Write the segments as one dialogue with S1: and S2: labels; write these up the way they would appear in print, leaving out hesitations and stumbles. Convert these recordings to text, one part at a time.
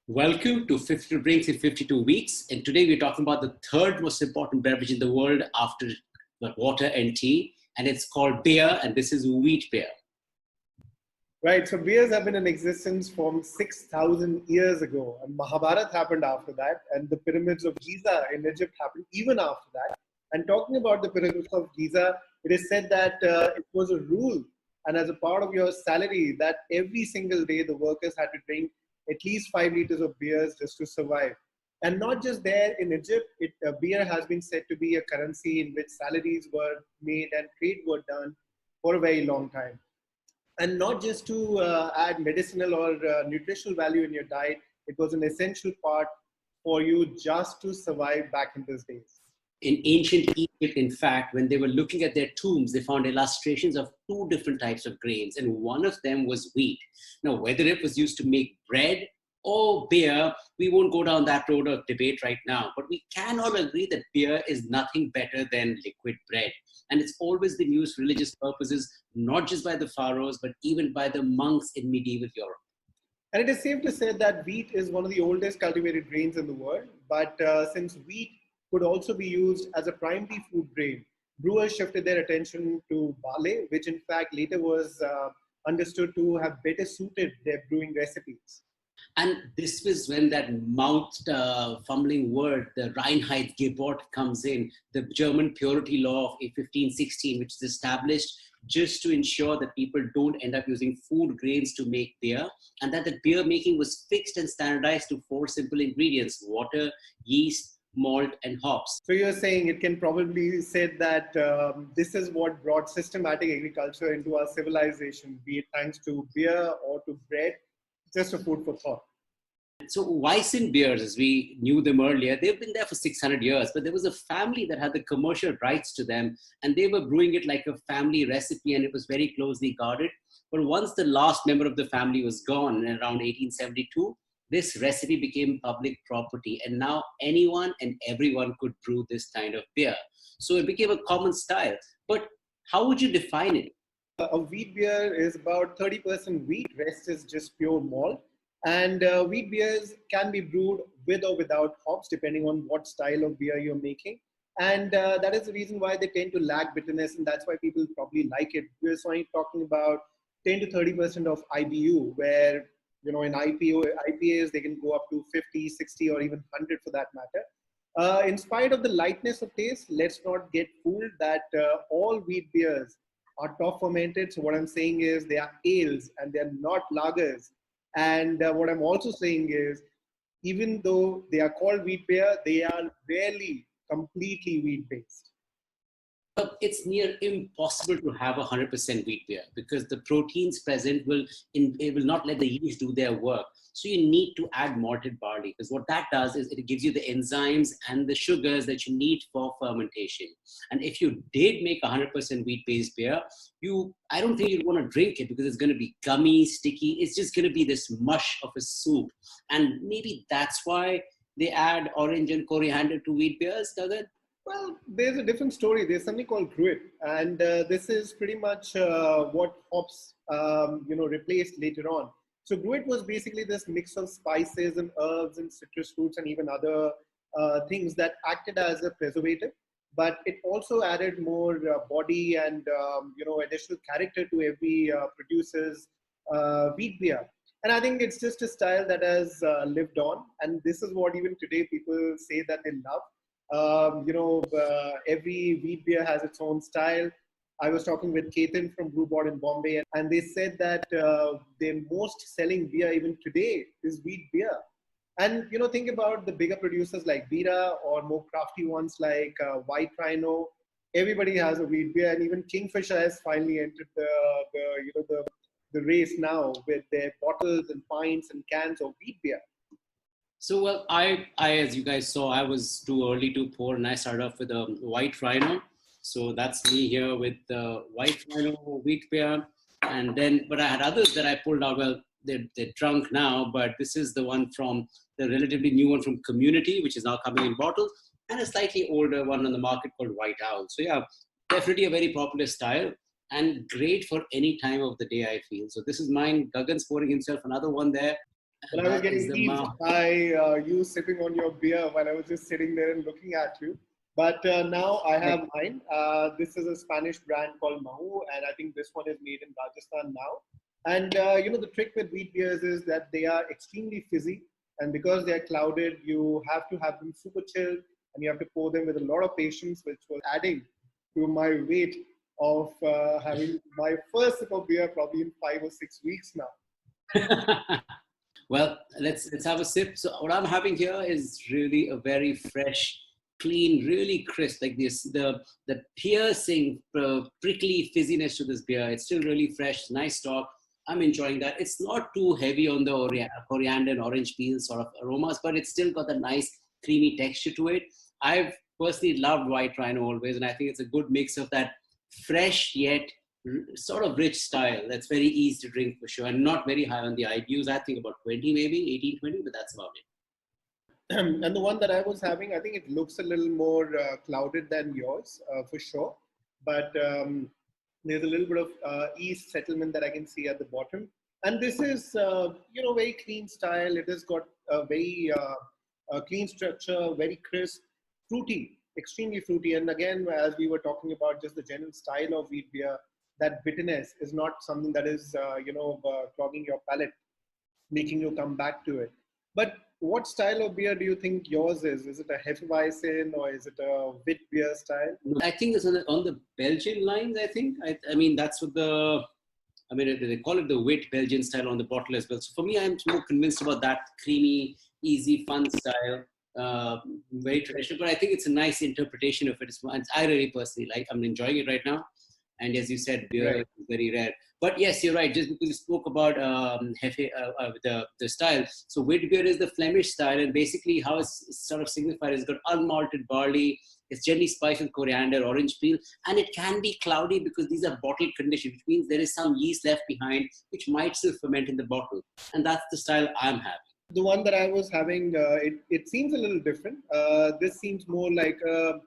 S1: Welcome to 52 Drinks in 52 Weeks. And today we're talking about the third most important beverage in the world after water and tea. And it's called beer, and this is wheat beer.
S2: Right, so beers have been in existence from 6,000 years ago, and Mahabharata happened after that, and the pyramids of Giza in Egypt happened even after that. And talking about the pyramids of Giza, it is said that it was a rule, and as a part of your salary, that every single day the workers had to drink at least 5 liters of beers just to survive. And not just there in Egypt, beer has been said to be a currency in which salaries were made and trade were done for a very long time, and not just to add medicinal or nutritional value in your diet. It was an essential part for you just to survive back in those days.
S1: In ancient Egypt, in fact, when they were looking at their tombs, they found illustrations of two different types of grains, and one of them was wheat. Now, whether it was used to make bread or beer, we won't go down that road of debate right now, but we can all agree that beer is nothing better than liquid bread. And it's always been used for religious purposes, not just by the pharaohs, but even by the monks in medieval Europe.
S2: And it is safe to say that wheat is one of the oldest cultivated grains in the world. But since wheat could also be used as a primary food grain, brewers shifted their attention to barley, which in fact later was understood to have better suited their brewing recipes.
S1: And this was when that mouth fumbling word, the Reinheitsgebot, comes in, the German purity law of 1516, which is established just to ensure that people don't end up using food grains to make beer, and that the beer making was fixed and standardized to four simple ingredients: water, yeast, malt, and hops.
S2: So you're saying it can probably said that this is what brought systematic agriculture into our civilization, be it thanks to beer or to bread, just a food for thought.
S1: So Weissen beers, as we knew them earlier, they've been there for 600 years, but there was a family that had the commercial rights to them, and they were brewing it like a family recipe, and it was very closely guarded. But once the last member of the family was gone in around 1872, this recipe became public property, and now anyone and everyone could brew this kind of beer. So it became a common style. But how would you define it?
S2: A wheat beer is about 30% wheat, rest is just pure malt. And wheat beers can be brewed with or without hops, depending on what style of beer you're making. And that is the reason why they tend to lack bitterness, and that's why people probably like it. We're talking about 10 to 30% of IBU, where in IPAs they can go up to 50, 60, or even 100 for that matter. In spite of the lightness of taste, let's not get fooled that all wheat beers are top fermented. So what I'm saying is they are ales and they're not lagers. And what I'm also saying is, even though they are called wheat beer, they are rarely completely wheat based.
S1: It's near impossible to have 100% wheat beer because the proteins present it will not let the yeast do their work. So you need to add malted barley, because what that does is it gives you the enzymes and the sugars that you need for fermentation. And if you did make 100% wheat-based beer, I don't think you'd want to drink it because it's going to be gummy, sticky. It's just going to be this mush of a soup. And maybe that's why they add orange and coriander to wheat beers, Gagan?
S2: Well, there's a different story. There's something called gruit, and this is pretty much what hops, replaced later on. So gruit was basically this mix of spices and herbs and citrus fruits and even other things that acted as a preservative, but it also added more body and additional character to every producer's wheat beer. And I think it's just a style that has lived on, and this is what even today people say that they love. Every wheat beer has its own style. I was talking with Ketan from Brewport in Bombay, and they said that their most selling beer even today is wheat beer. And think about the bigger producers like Bira, or more crafty ones like White Rhino. Everybody has a wheat beer, and even Kingfisher has finally entered the race now with their bottles and pints and cans of wheat beer.
S1: So, well, I, as you guys saw, I was too early to pour, and I started off with a White Rhino. So that's me here with the White Rhino wheat beer. And then, but I had others that I pulled out. Well, they're drunk now, but this is the one from the relatively new one from Community, which is now coming in bottles, and a slightly older one on the market called White Owl. So yeah, definitely a very popular style and great for any time of the day, I feel. So this is mine. Gagan's pouring himself another one there.
S2: But I was
S1: That is
S2: getting
S1: the
S2: teased
S1: mark.
S2: by you sipping on your beer while I was just sitting there and looking at you. But now I
S1: Like,
S2: have mine. This is a Spanish brand called Mahu, and I think this one is made in Rajasthan now. And the trick with wheat beers is that they are extremely fizzy, and because they are clouded, you have to have them super chilled, and you have to pour them with a lot of patience, which was adding to my weight of having my first sip of beer probably in 5 or 6 weeks now.
S1: well, let's have a sip. So what I'm having here is really a very fresh, clean, really crisp. Like this, the piercing, prickly fizziness to this beer. It's still really fresh, nice talk. I'm enjoying that. It's not too heavy on the coriander and orange peel sort of aromas, but it's still got a nice creamy texture to it. I've personally loved White Rhino always, and I think it's a good mix of that fresh yet sort of rich style that's very easy to drink for sure, and not very high on the IBUs. I think about 20, maybe 18, 20, but that's about it.
S2: And the one that I was having, I think it looks a little more clouded than yours for sure. But there's a little bit of yeast settlement that I can see at the bottom. And this is, very clean style. It has got a very clean structure, very crisp, fruity, extremely fruity. And again, as we were talking about just the general style of wheat beer, that bitterness is not something that is, clogging your palate, making you come back to it. But what style of beer do you think yours is? Is it a Hefeweizen or is it a wit beer style?
S1: I think it's on the Belgian lines. I think. I mean, that's what the. I mean, they call it the wit Belgian style on the bottle as well. So for me, I'm more convinced about that creamy, easy, fun style. Very traditional, but I think it's a nice interpretation of it. I really personally like. I'm enjoying it right now. And as you said, beer
S2: Right.
S1: is very rare. But yes, you're right. Just because you spoke about the style. So wheat beer is the Flemish style, and basically how it's sort of signified is it's got unmalted barley. It's generally spiced with coriander, orange peel, and it can be cloudy because these are bottle conditioned, which means there is some yeast left behind, which might still ferment in the bottle. And that's the style I'm having.
S2: The one that I was having, it seems a little different. This seems more like a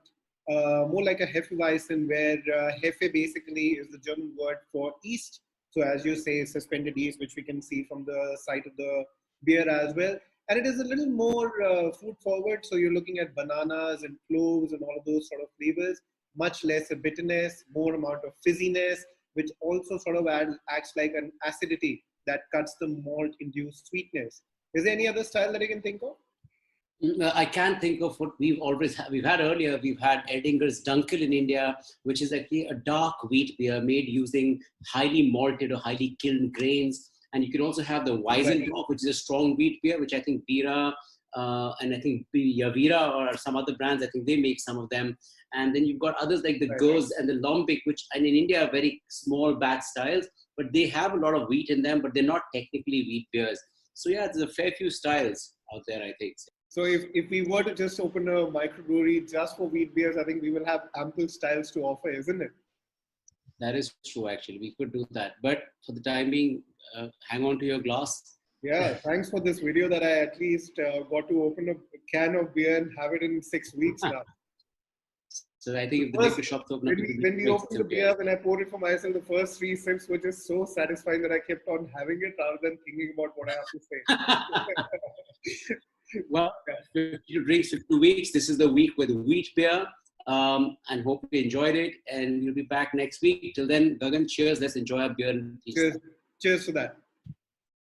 S2: Hefeweizen, where Hefe basically is the German word for yeast. So as you say, suspended yeast, which we can see from the side of the beer as well. And it is a little more fruit forward. So you're looking at bananas and cloves and all of those sort of flavors, much less a bitterness, more amount of fizziness, which also sort of acts like an acidity that cuts the malt induced sweetness. Is there any other style that you can think of?
S1: I can't think of what we've had earlier. We've had Edinger's Dunkel in India, which is actually a dark wheat beer made using highly malted or highly kiln grains. And you can also have the Weissendorf, which is a strong wheat beer, which I think Bira and I think Yavira or some other brands, I think they make some of them. And then you've got others like the Goz and the Lombik, which and in India are very small batch styles, but they have a lot of wheat in them, but they're not technically wheat beers. So yeah, there's a fair few styles out there, I think.
S2: So if we were to just open a microbrewery just for wheat beers, I think we will have ample styles to offer, isn't it?
S1: That is true, actually. We could do that. But for the time being, hang on to your glass.
S2: Yeah, thanks for this video that I at least got to open a can of beer and have it in 6 weeks now.
S1: So I think if the liquor shops open up,
S2: when we opened the beer, when I poured it for myself, the first 3 sips were just so satisfying that I kept on having it rather than thinking about what I have to say.
S1: Well, 52 drinks for 2 weeks. This is the week with wheat beer. And hope you enjoyed it. And we'll be back next week. Till then, Gagan, cheers. Let's enjoy our beer.
S2: Cheers. Cheers for that.